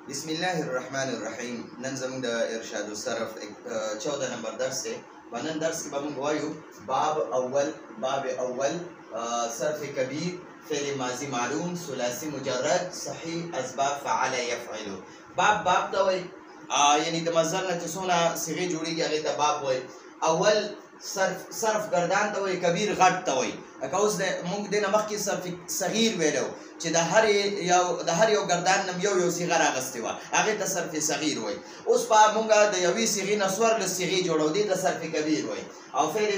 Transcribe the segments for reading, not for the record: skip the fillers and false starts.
بسم الله الرحمن الرحیم. نن زموږ د ارشاد الصرف 14 نمبر درس دی. په نن درس کې به موږ وایو باب اول صرف کبیر، فعل ماضی معلوم، ثلاثی مجرد، صحیح اسباب فعل یفعل. باب ته وایي یعنی د مصدر نه چې څونه صيغې جوړېږي هغې ته باب وایي. اول صرف گردان ته وایي، کبیر غټ ته وایي. لکه اوس موږ دې نه مخکې صرف صغیر ویلو چې د هر یو گردان نم یو صیغه راغستې وه، هغې ته صرف صغیر وایي. اوس په موږ د یوې صیغې نه څوارلس صیغې جوړو، دې ته صرف کبیر وایي. او فعل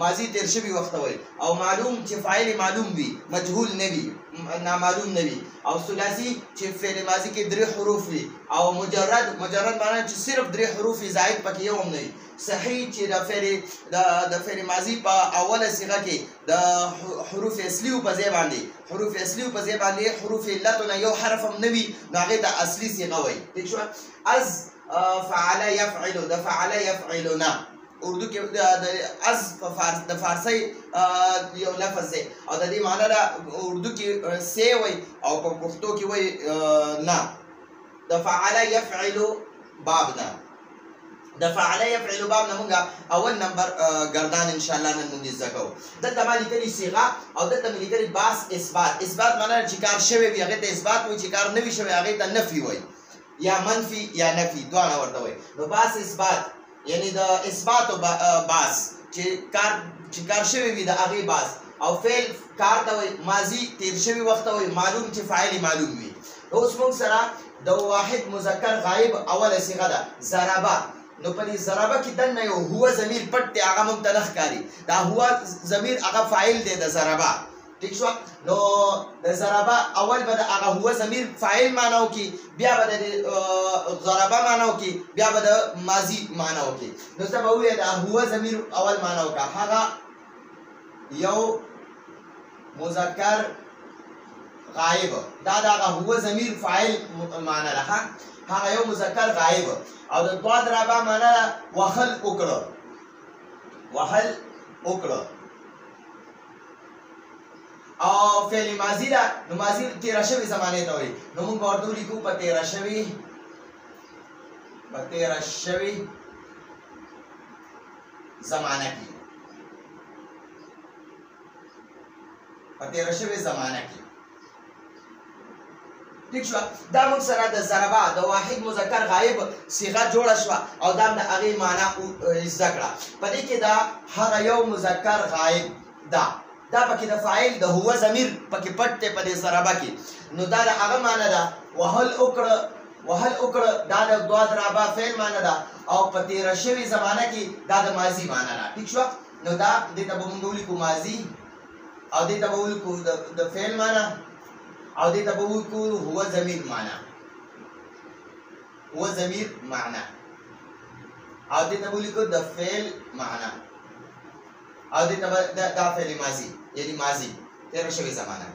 ماضي تیر شوي وخت ته وایي. او معلوم چې فاعل معلوم وي، مجهول نه وي، نامعلوم نه وي. او ثلاثي چې فعل ماضي کې 3 حروف وي. او مجرد معنی چې صرف 3 حروف زائد پکې یو هم نه وي. صحیح چې د فعل ماضي په اوله صيغه کې د حروف اصلي په ځای باندې حروف علتونه یو حرف هم نه وي، نو هغې ته اصلي صيغه وایي. ٹھیک شوه. از فعل یفعل، د فعل یفعلنا اردو کې از د فارسی یو لفظ دی او د دې معنی ده اردو کې سی وایي او په پښتو کې وایي نه. د فعل یفعل باب نه، د فعل یفعل باب نه مونږ اول نمبر گردان انشاءالله نن مونږ زده کوو. دلته ما لیکلي صیغه او دلته مې لیکلي باس اثبات معنی چې کار شوی وي هغې ته اثبات وایي، چې کار نه وي شوی هغې ته نفي وایي، یا منفي یا نفي دواړه ورته وایي. نو باس اثبات یعنی د اثباتو باس چې کار شوی وي د هغې باس. او فعل کار ته وایي، ماضي تیر شوي وخت ته وایي، معلوم چې فاعل معلوم وي. اوس موږ سره د واحد مذکر غایب اوله صیغه ده ضربه. نو په دې ضربه کې دننه یو هو ضمیر پټ دی، هغه موږ ته نه ښکاري. دا هو ضمیر هغه فاعل دی د ضربه. ٹھیک شوه. نو د ضربه اول به د هغه هو ضمیر فاعل معنا وکړي، بیا به د ضربه معنا وکړي، بیا به د ماضي معنا وکړي. نو ته به ووایې د هو ضمیر اول معنا وکړه، هغه یو مذکر غایب، دا د هغه هو ضمیر فاعل معنا ده، هغه یو مذکر غایب. او د دوه ضربه معنا ده وهل وکړه. او فعل ماضي ده، نو ماضي تیره شوې زمانې ته وایي. نو موږ به ورته ولیکو په تیره شوې زمانه کې. ٹھیک شوه. دا موږ سره د ضربه د واحد مذکر غایب صیغه جوړه شوه او دا د هغې معنا زده کړه. په دې کې دا هغه یو مذکر غایب ده، دا پکې د فاعل د هو ضمیر پکې پټ دی په دې ضربه کې. نو دا د هغه معنا ده وهل وکړه، دا د دوه ضربه فعل معنا ده. او په تیره شوې زمانه کې دا د ماضي معنا ده. ٹھیک شوه. نو دا دې ته به موږ ولیکو ماضي، او دې ته به ولیکو د فعل معنا، او دې ته به ولیکو هو ضمیر معنا، او دې ته به ولیکو د فعل معنا، او دې ته به دا فعل ماضي یعنی ماضي تیره شوې زمانه.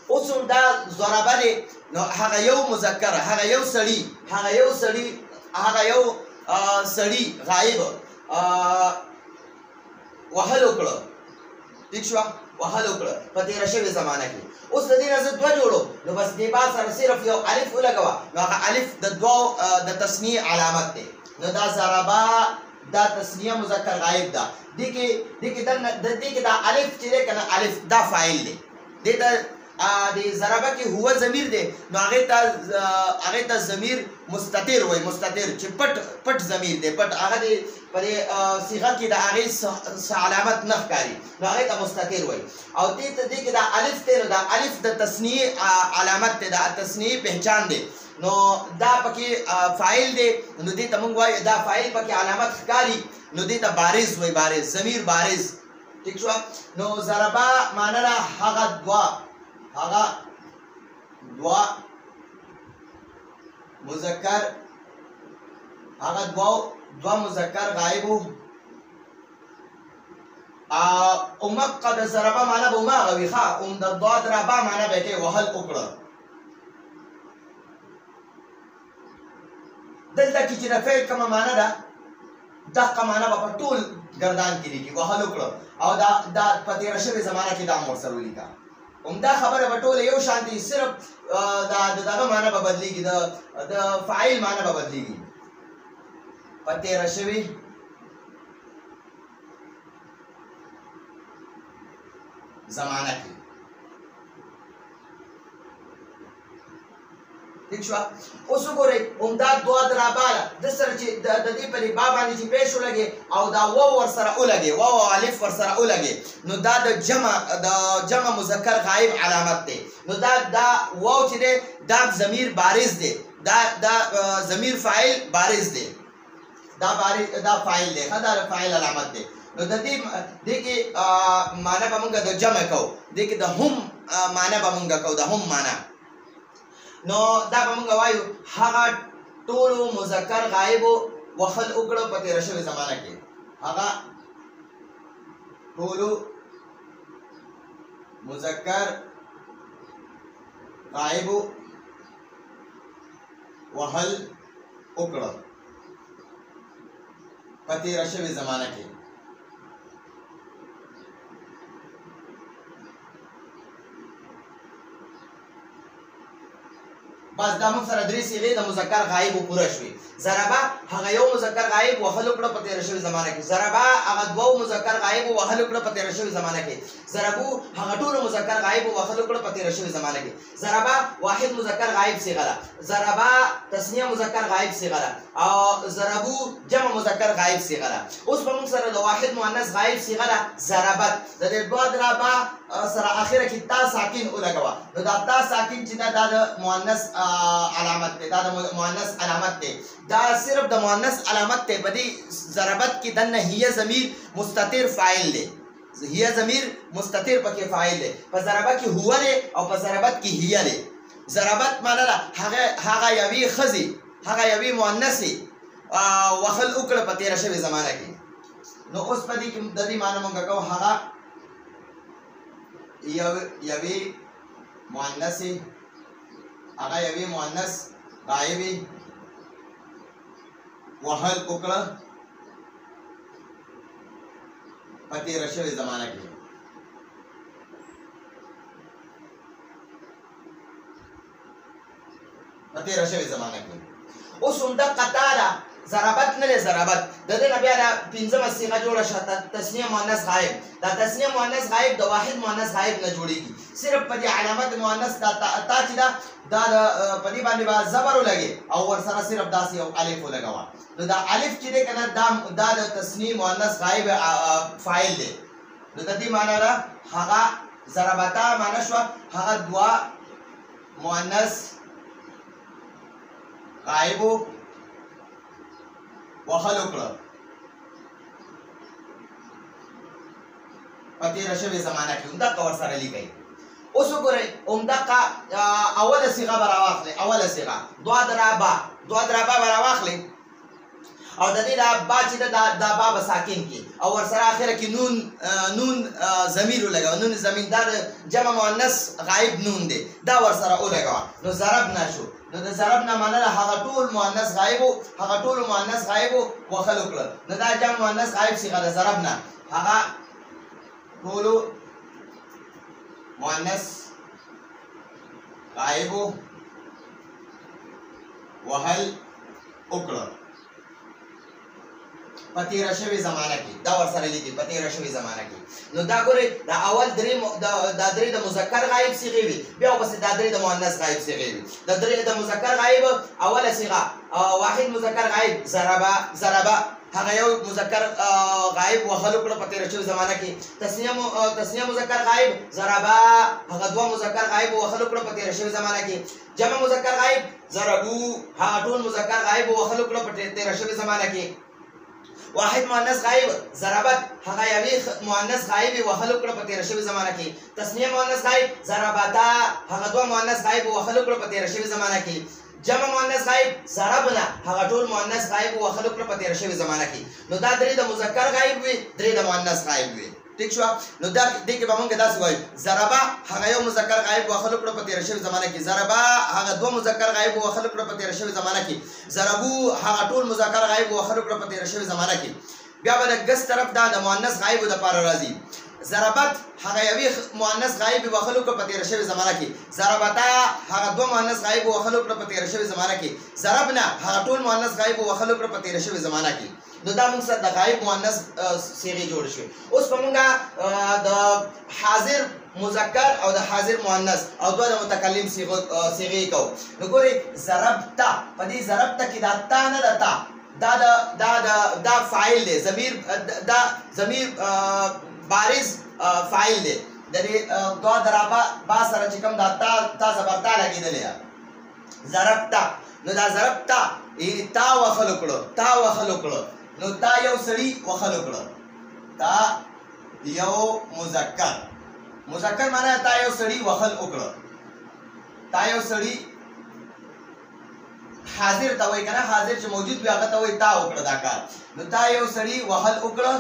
اوس دا ضربه دی، نو هغه یو مذکر، هغه یو سړي غایب وهل وکړه. ٹھیک شوه. وهل وکړه په تیره شوې زمانه کې. اوس د دې نه زه دوه جوړو، نو بس دې بعد سره صرف یو الف ولګوه، نو هغه الف د دوو د تثنیې علامت دی. نو دا ضربه دا تثنیه مذکر غایب ده. دې کې دا الف چې دی که نه، الف دا فاعل دی. دې ته د ضربه کې هو ضمیر دی، نو هغې ته ضمیر مستتر وایي. مستتر چې پټ ضمیر دی، پټ هغه دی په دې صیغه کې د هغې علامت نه ښکاري، نو هغې ته مستتر وایي. او دې کې دا الف دی، نو دا الف د تثنیې علامت دی، د تثنیې پہچان دی. نو دا پکې فاعل دی، نو دې ته موږ وایو دا فاعل پکې علامت ښکاري، نو دې ته بارز وایي، بارز ضمیر بارز. ٹھیک شوه. نو ضربه معنا ده هغه دوه مذکر، هغه دوه مذکر غایبو. اومقه د ضربه معنا به هماغه وي، ښه. د دوه ضربه معنا به کوي وهل وکړه. دلته کې چې د فعل کومه معنا ده، دغه معنا به په ټول گردان کې لیکي وهل وکړه. او دا په تیره شوې زمانه کې دا هم ورسره ولیکه. همدا خبره به ټوله یو شان دي، صرف د دغه معنی به بدلېږي، د فاعل معنی به بدلېږي. په تېره شوې زمانه کې. ٹھیک شو؟ اوس وګورئ همدا دوه دراباله د سره چې د دې په با باندې چې پیش ولګي او دا واو ورسره ولګي، واو او الف ورسره ولګي، نو دا د جمع مذکر غایب علامت دی. نو دا واو چې دی دا ضمیر بارز دی، دا ضمیر فاعل بارز دی، دا فاعل دی، دا فاعل علامت دی. نو د دې کې معنی به موږ د جمع کوو، دې کې د هم معنی به موږ کوو، د هم معنی. نو دا به موږ وایو هغه ټولو مذکر غایبو وخل وکړه په تېره شوې زمانه کې. هغه ټولو مذکر غایبو وهل وکړه په تېره شوې زمانه کې. بس دا موږ سره درې صیغې د مذکر غایب پوره شوې. ضربه هغه یو مذکر غایب وهل وکړه په تېره شوې زمانه کې. ضربه هغه دوه مذکر غایب وهل وکړه په تېره شوې زمانه کې. ضربو هغه ټول مذکر غایب وهل وکړه په تېره شوې زمانه کې. ضربه واحد مذکر غایب صیغه ده. ضربه تسنیه مذکر غایب صیغه ده او ضربو جمع مذکر غایب صیغه ده. اوس په موږ سره د واحد مؤنث غایب صیغه ده ضربت. د دې دوه ضربه سره اخره کې تا ساکن ولګوه. نو دا تا ساکن چې دا د مؤنث علامت دی، دا د مؤنث علامت دی، دا صرف د مؤنث علامت دی. په دې ضربت کې دنه هي ضمیر مستتر فاعل دی، هي ضمیر مستتر پکې فاعل دی. په ضربه کې هو دی او په ضربت کې هي دی. ضربت معنی ده هغه یوې ښځې، هغه یوې مؤنثې وهل وکړه په تېره شوې زمانه کې. نو اوس په دې کې د دې معنی موږ کوو هغه یوې مؤنثې، هغه یوې مؤنث غایبې وهل وکړه په تېره شوې زمانه کې. په تېره شوې زمانه کې. اوس همدغه دا ضربت نه دی، ضربت د دې نه بیا پنځمه صیغه جوړه شوه تسنیه مؤنث غایب. دا تسنیه مؤنث غایب د واحد مؤنث غایب نه جوړېږي، صرف په دې علامت مؤنث تا چې ده دا په دې باندې به زبر ولګي او ورسره صرف داسې یو الف ولګوه. نو دا الف چې دی که نه دا د تسنیه مؤنث غایب فاعل دی. نو د دې معنی ده هغه ضربتا معنی شوه هغه دوه مؤنث غایبو وهل وکړه په تېره شوې زمانه کې. همدغه ورسره لیکئ. اوس وګورئ همدغه اوله صیغه به راواخلئ، اوله صیغه دوه درابه به راواخلئ او د دې دا با چې ده دا با به ساکن کړي او ورسره اخره کې نون ضمیر ولګوه. نون ضمیر دا د جمع مؤنث غایب نون دی، دا ورسره ولګوه. نو ضربنا شو. نو د ضربنا معنی ده هغه ټول مؤنث غایبو، هغه ټولو مؤنث غایبو وهل وکړه. نو دا جمع مؤنث غایب صیغه ده. ضربنا هغه ټولو مؤنث غایبو وهل وکړه په تېره شوې زمانه کې. دا ورسره لیکي په تېره شوې زمانه کې. نو دا ګورئ دا اول دا درې د مذکر غایب صیغې وي، بیا ورپسې دا درې د مؤنث غایب صیغې وي. د درې د مذکر غایب اوله صیغه واحد مذکر غایب ضربه هغه یو مذکر غایب وهل وکړه په تېره شوې زمانه کې. تسنیه مذکر غایب ضربه هغه دوه مذکر غایب وهل وکړه په تېره شوې زمانه کې. جمع مذکر غایب ضربو هغه ټول مذکر غایب وهل وکړه په تېره شوې زمانه کې. واحد مؤنث غایب ضربت هغه یوې مؤنث غایب وهل وکړه په تېره شوې زمانه کې. تسنیه مؤنث غایب ضربتا هغه دوه مؤنث غایب وهل وکړه په تېره شوې زمانه کې. جمع مؤنث غایب ضربنا هغه ټول مؤنث غایب وهل وکړه په تېره شوې زمانه کې. نو دا درې د مذکر غایب وي، درې د مؤنث غایب وي. ٹھیک شو؟ نو دا دې کې به موږ داسې وایو ضربه هغه یو مذکر غایب وهل وکړه په تېره شوې زمانه کې. ضربه هغه دوه مذکر غایب وهل وکړه په تېره شوې زمانه کې. ضربو هغه ټول مذکر غایب وهل وکړه په تېره شوې زمانه کې. بیا به د ګس طرف دا د مؤنث غایبو دپاره راځي. ضربت هغه یوې مؤنث غایب وخلو کړه په تیر شوی زمانه کې ضربتا هغه دوه مؤنث غایب وخلو کړه په تیر شوی زمانه کې ضربنا هغه ټول مؤنث غایب وخلو کړه په تیر شوی زمانه کې نو دا موږ سره د غایب مؤنث صيغه جوړ شوې اوس په موږ د حاضر مذکر او د حاضر مؤنث او دوه د متکلم صيغه کو نو ګوري ضربتا په دې ضربتا کې دا تا نه ده تا دا فاعل دی ضمیر بارز فاعل دی د دې دوه ضربه با سره چې کوم دا تا زبرتا لګیدلې ضربتا نو دا ضربتا تا وخلو کړو نو تا یو سړی وخلو کړو تا یو مذکر معنی تا یو سړی وخل وکړو تا یو سړی حاضر ته وای کنه حاضر چې موجود وي هغه ته وای تا وکړه دا کار نو تا یو سړی وهل وکړه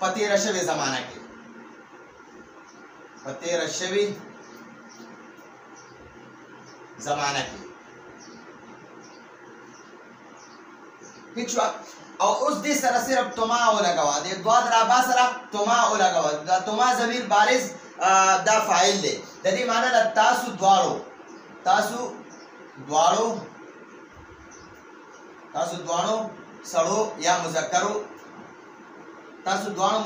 په تیر شوی زمانہ کې ٹھیک شو او اوس دې سره صرف تما ولګوا دې دوه درابا سره تما ولګوا دا تما ضمیر بارز دا فاعل دی د دې معنی د تاسو دواړو سړو یا مذکرو تاسو دواړو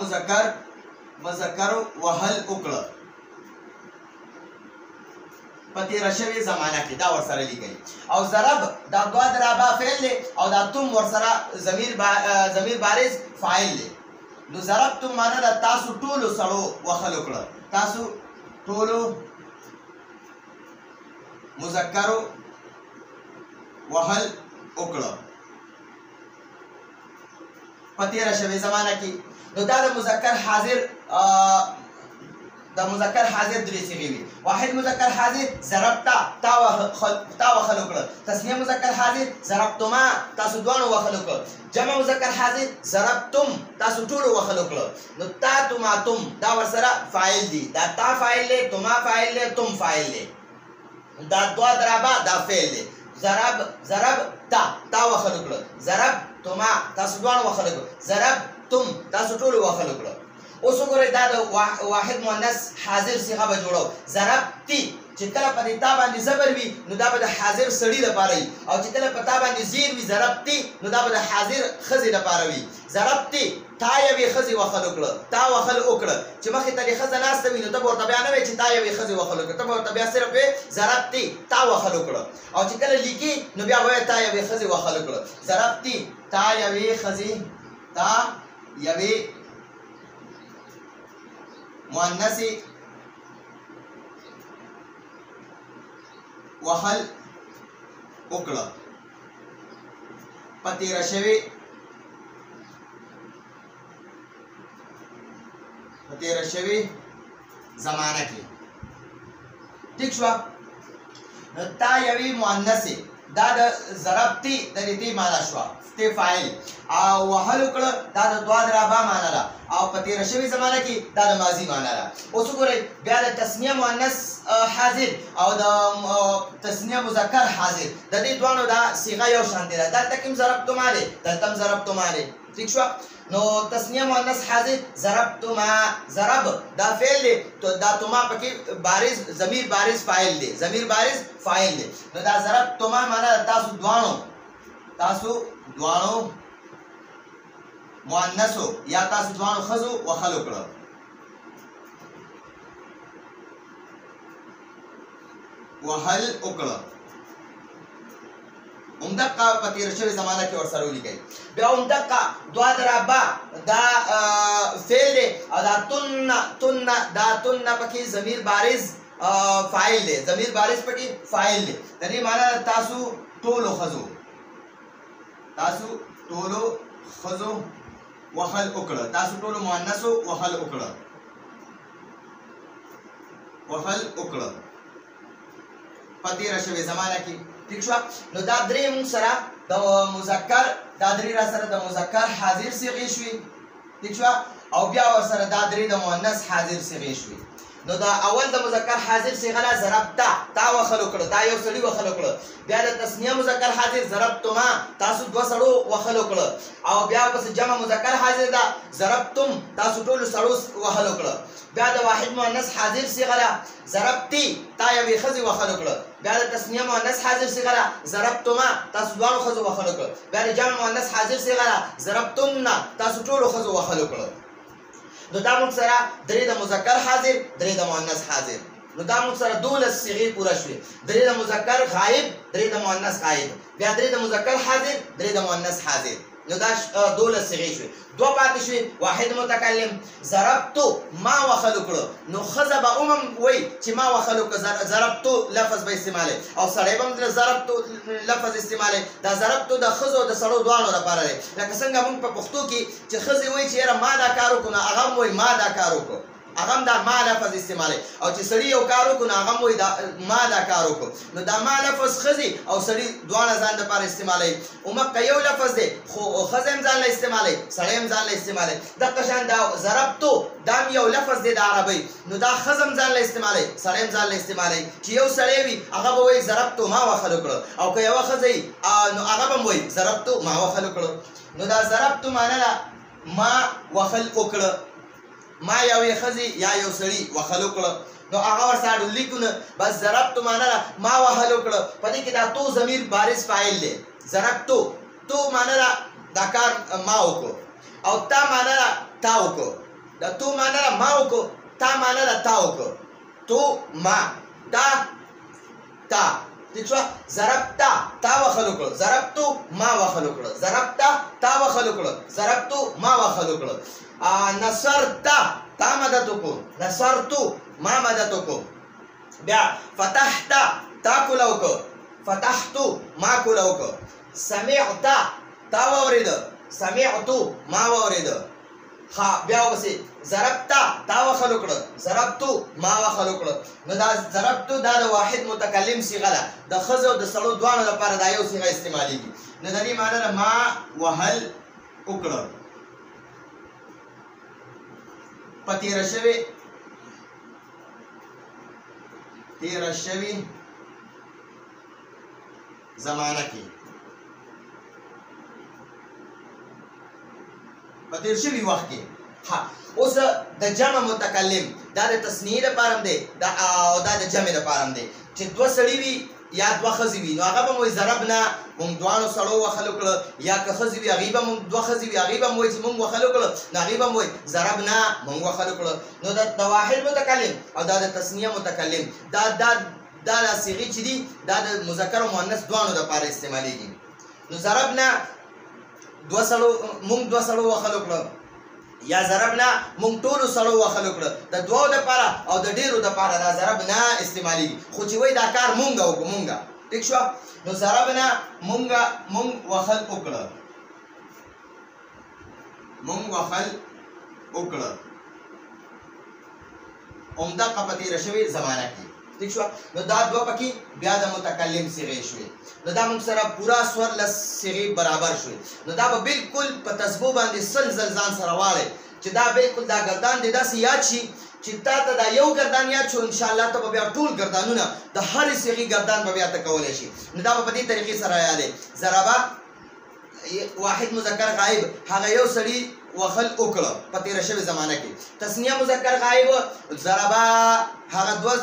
مذکر وهل وکړه په تیر شوی زمانہ کې دا ورسره لیکي او ضرب دا دوه ضربه فعل دی او دا تم ورسره ضمیر بارز فاعل دی نو ضربتم معنی دا تاسو ټولو سړو وهل وکړه تاسو ټولو مذکر وهل وکړه په تیر شوی زمانہ کې نو دا د مذکر حاضر درې صيغې وي واحد مذکر حاضر ضربتا تا وخل وکړه تسنیه مذکر حاضر ضربتما تاسو دوه وخل وکړه جمع مذکر حاضر ضربتم تاسو ټول وخل وکړه نو تا تم دا ورسره فاعل دي دا تا فاعل دی تما فاعل دی تم فاعل دی دا دوه ضربه دا فعل دی ضرب تا وخل وکړه ضرب تما تاسو دوه وخل وکړه ضرب تم تاسو ټول وخل وکړه اوس وګورئ دا د واحد مؤنث حاضر صيغه به جوړو ضربتی چې کله په تا باندې زبر وي نو دا به د حاضر سړی لپاره وي او چې کله په تا باندې زیر وي ضربتی نو دا به د حاضر خزي لپاره وي ضربتی تا یوې خزي وخل وکړه تا وخل وکړه چې مخې ته خزه ناسته وي نو ته ورته بیا نه وي چې تا یوې خزي وخل وکړه ته ورته بیا صرف ضربتی تا وخل وکړه او چې کله لیکي نو بیا وایي تا یوې خزي وخل وکړه ضربتی تا یوې خزي تا یوې مؤنث وهل وکړه په تیر شوی زمانہ کې ٹھیک شو تا یوې مؤنث دا د ضربتی د دې معنا شو ته فاعل او وهل وکړه دا د دوه ضربه معنا ده او په تیر شوی زمانہ کې دا د ماضی معنا ده اوس وګورئ بیا د تسنیه مؤنث حاضر او د تسنیه مذکر حاضر د دې دوه دا صيغه یو شان دي دلته کوم ضربتم علی دلته ضربتم علی ٹھیک شو نو تسنیه مؤنث حاضر ضربتما ضرب دا فعل دی تو دا تما پکې بارز ضمیر بارز فاعل دی نو دا ضربتما معنا تاسو دوانو مؤنثو یا تاسو دوانو خزو وخل وکړه اومدقه په تیر شوی زمانہ کې ورسره ولیکئ بیا اومدقه دوه ضربه دا فعل دی او دا تن پکې ضمیر بارز فاعل دی د دې معنی تاسو ټولو خزو وخل وکړه تاسو ټولو مؤنثو وخل وکړه په تیر شوی زمانہ کې ٹھیک شو نو دا درې موږ سره د مذکر دا درې را سره د مذکر حاضر صيغه شوي ٹھیک شو او بیا ور سره دا درې د مؤنث حاضر صيغه شوي نو دا اول د مذکر حاضر صيغه لا ضربتا تا وخلو کړه تا یو سړی وخلو کړه بیا د تسنیه مذکر حاضر ضربتما تاسو دوه سړو وخلو کړه او بیا پس جمع مذکر حاضر دا ضربتم تاسو ټول سړو وخلو کړه بیا د واحد مؤنث حاضر صيغه لا ضربتي تا یو خزي وخلو کړه بیا د تسنیه مؤنث حاضر صيغه لا ضربتما تاسو دوه خزو وخلو کړه بیا د جمع مؤنث حاضر صيغه لا ضربتن تاسو ټول خزو وخلو کړه نو دا موږ سره درې د مذکر حاضر درې د مؤنث حاضر نو دا موږ سره 12 صيغې پوره شوې درې د مذکر غائب درې د مؤنث غائب بیا درې د مذکر حاضر درې د مؤنث حاضر نو دا 12 صيغې شوې دوه پاتې شوې واحد متکلم ضربتو ما وخلو کړو نو خزب امم وای چې ما وخلو کړ ضربتو لفظ به استعماله او سړی هم د ضربتو لفظ استعماله دا ضربتو د خزو د سړو دوانو لپاره دی لکه څنګه موږ په پښتو کې چې خزي وای چې یاره ما دا کار وکړو هغه وای ما دا کار وکړو هغه دا ما لفظ استعماله او چې سړی یو کار وکړو هغه وای دا ما دا کار وکړو نو دا ما لفظ خزي او سړی دوانه ځان لپاره استعماله او مکه یو لفظ دی خو خزم ځان له استعماله سړی هم ځان له استعماله د قشان دا ضربتو دا یو لفظ دی د عربی نو دا خزم ځان له استعماله سړی هم ځان له استعماله چې یو سړی وي هغه به وای ضربتو ما وخلو کړو او که یو خزي نو هغه به وای ضربتو ما وخلو کړو نو دا ضربتو معنی ما وخل وکړو ما یو خزي یا یو سړی وخلو کړه نو هغه ورسره لیکونه بس ضربتو معنا ما وخلو کړه پدې کې دا تو ضمیر بارز فاعل دی ضربتو تو معنا دا کار ما وکړو او تا معنا تا وکړو دا تو معنا ما وکړو تا معنا تا وکړو تو ما تا تا دښوا ضربتا تا وخلو کړه ضربتو ما وخلو کړه ضربتا تا وخلو کړه ضربتو ما وخلو کړه نصرتا تا مدد کو نصرتو ما مدد کو بیا فتحتا تا کولو کو فتحتو ما کولو کو سمعتا تا ورید سمعتو ما ورید ها بیا وسی ضربتا تا وخلو کړه ضربتو ما وخلو کړه نو دا ضربتو دا د واحد متکلم صيغه ده د خزو د سړو دوانو لپاره دا یو صيغه استعماليږي نو د دې معنی ما وهل وکړه پتیر شوی زمانہ کی پتیر شوی وخت کې ها اوس د جمع متکلم دا د تسنیه لپاره دی دا او دا د جمع لپاره دی چې دوه سړي وي یا دوه خزي وي نو هغه به موږ ضربنا موږ دوانو سړو وخلو کړه یا که خزي وي هغه به موږ دوه خزي وي هغه به موږ چې موږ وخلو کړه نو هغه به موږ ضربنا موږ وخلو کړه نو د واحد متکلم او دا د تسنیه متکلم دا صيغې چې دي دا د مذکر او مؤنث دوانو لپاره استعماليږي نو ضربنا دوه سړو موږ دوه سړو وخلو کړه یا ضربنا مونږ ټول سړو وخلو کړه د دوو لپاره او د ډیرو لپاره دا ضربنا استعمالي خو چې وای دا کار مونږ وکړو مونږ ٹھیک شو نو ضربنا مونږ وخل وکړه مونږ وخل وکړه عمده قپتی رشوي زمانہ کې ٹھیک شو نو دا دوه پکې بیا د متکلم صيغې شوې نو دا موږ سره پورا سور لس صيغې برابر شوې نو دا به بالکل په تسبو باندې سلسل ځان سره واړي چې دا بالکل دا گردان دې داسې یاد شي چې تا ته دا یو گردان یاد شو ان شاء الله ته بیا ټول گردانونه د هر صيغې گردان به بیا ته کولای شي نو دا په دې طریقې سره یادې ضربه واحد مذکر غائب هغه یو سړی وخل وکړه په تیر شوی زمانہ کې تسنیه مذکر غائب ضربه هغه دوه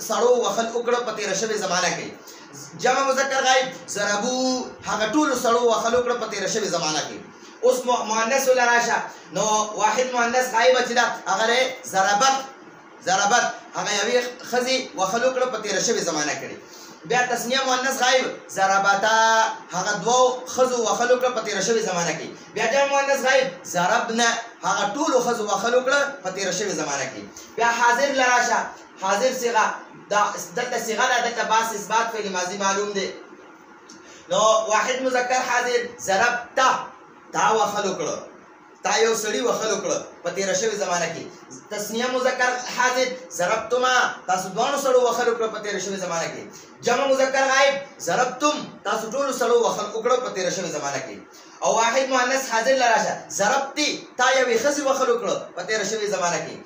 سړو وخل وکړه په تیر شوی زمانہ کې جمع مذکر غائب ضربو هغه ټول سړو وخل وکړه په تیر شوی زمانہ کې اوس مؤنث لراشه نو واحد مؤنث غائب چې دا هغه ضربت هغه یوې خزي وخل وکړه په تیر شوی زمانہ کې بیا تسنیه مؤنث غائب ضربتا هغه دوه خزو وخل وکړه په تیر شوی زمانہ کې بیا جمع مؤنث غائب ضربنا هغه ټول خزو وخل وکړه په تیر شوی زمانہ کې بیا حاضر لراشه حاضر صيغه دا دلته صيغه ده دلته باس اثبات فعل ماضي معلوم دي نو واحد مذکر حاضر ضربتا تا وخل وکړه تا یو سړی وخل وکړه په تیر شوی زمانہ کې تسنیه مذکر حاضر ضربتما تاسو دوه سړو وخل وکړه په تیر شوی زمانہ کې جمع مذکر غائب ضربتم تاسو ټول سړو وخل وکړه په تیر شوی زمانہ کې او واحد مؤنث حاضر لراشه ضربتی تا یو خزي وخل وکړه په تیر شوی زمانہ کې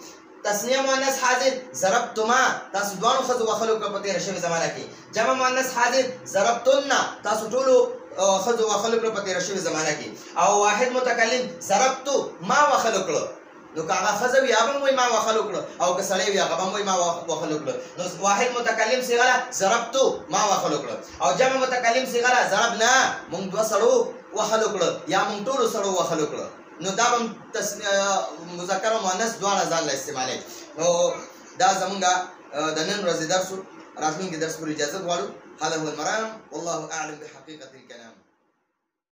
تسنیه مؤنث حاضر ضربتما تاسو دوانو ښځو وهلو کړه په تېره شوې زمانه کې. جمع مؤنث حاضر ضربتن تاسو ټولو ښځو وهلو کړه په تېره شوې زمانه کې. او واحد متکلم ضربتو ما وهلو کړه. نو که هغه ښځه وي هغه هم وایي ما وهلو کړه، او که سړی وي هغه هم وایي ما وهلو کړه. نو واحد متکلم صیغه ده ضربتو ما وهلو کړه، او جمع متکلم صیغه ده ضربنا موږ دوه سړو وهلو کړه یا موږ ټولو سړو وهلو کړه. نو دا به مذکر او مؤنث دواړه ځان له استعمالوي. نو دا زمونږ د نن ورځې درس و. راتلونکي درس پورې اجازه غواړو. هذا هو المرام والله اعلم بحقيقة الكلام.